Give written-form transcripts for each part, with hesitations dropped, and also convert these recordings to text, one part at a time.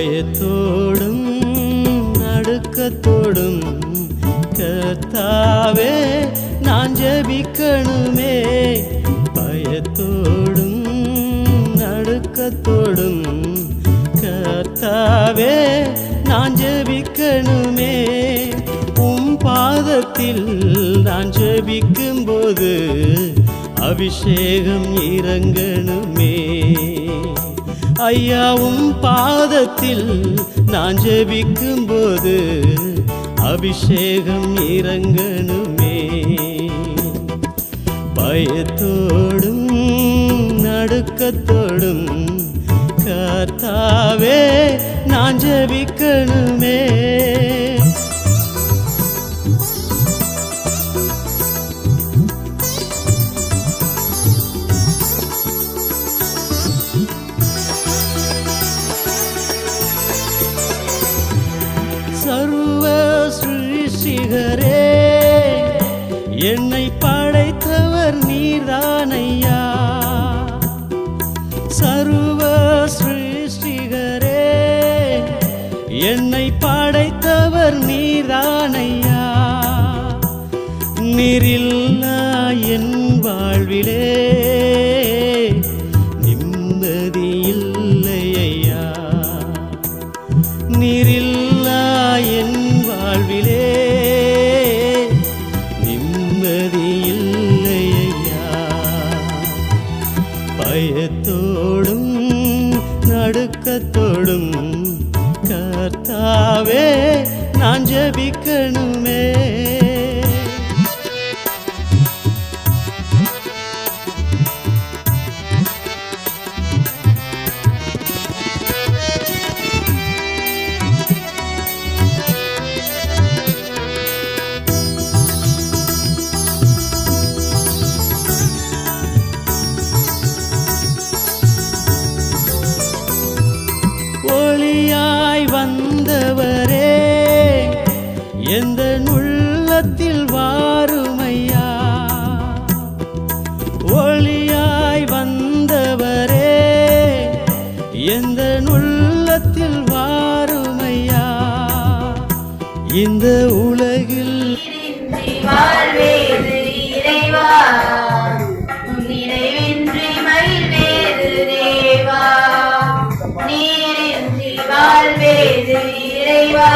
பயத்தோடும் நடுக்கத்தோடும் கர்த்தாவே நான் ஜெபிக்கணுமே. பயத்தோடும் நடுக்கத்தோடும் கர்த்தாவே நான் ஜெபிக்கணுமே. பாதத்தில் நான் ஜெபிக்கும் போது அபிஷேகம் இறங்கணுமே. ஐயாவும் பாதத்தில் நான் ஜெபிக்கும் போது அபிஷேகம் இறங்கணுமே. பயத்தோடும் நடுக்கத்தோடும் கர்த்தாவே நான் ஜெபிக்கணுமே. சர்வ சிருஷ்டிகரே என்னை படைத்தவர் நீர்தானையா. சர்வ சிருஷ்டிகரே என்னை படைத்தவர் நீர்தானையா. நீரில்லா என் வாழ்விலே நிம்மதி இல்லையா. நீரில்லா என் வாழ்விலே நிம்மதி இல்லையா. பயத்தோடும் நடுக்கத்தோடும் கர்த்தாவே நான் ஜெபிக்கணுமே. ஒளியாய் வந்தவரே எந்த உள்ளத்தில் வாருமையா. ஒளியாய் வந்தவரே எந்த உள்ளத்தில் வாருமையா. இந்த உலகில் வாழ்வேது இறைவா, நினைவின்றி மகிழ்வேது தேவா. நீரின்றி வாழ்வேது இறைவா,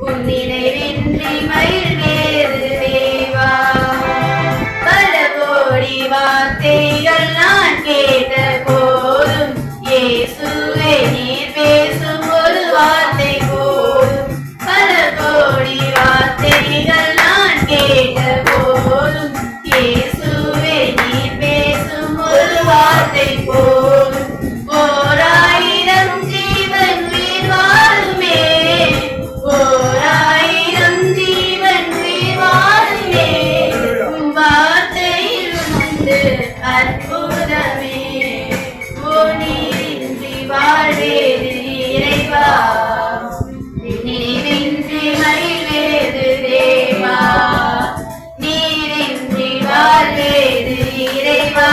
உன் நினைவின்றி மகிழ்வேது தேவா. பல கோடி வார்த்தைகள் நான் கேட்ட போதும் இயேசுவே நீர் பேசும் ஒரு வார்த்தை போதும். பல கோடி வார்த்தைகள் நான் கேட்ட போதும் இயேசுவே நீர் பேசும் ஒரு வார்த்தை போதும். ஓராயிரம் ஜீவன் உயிர் வாழுமே, ஓராயிரம் ஜீவன் உயிர் வாழுமே. உம் வார்த்தையில் உண்டு அற்புதமே. ஓ நீரின்றி வாழ்வேது இறைவா, நினைவின்றி மகிழ்வேது தேவா. நீரின்றி வாழ்வேது இறைவா.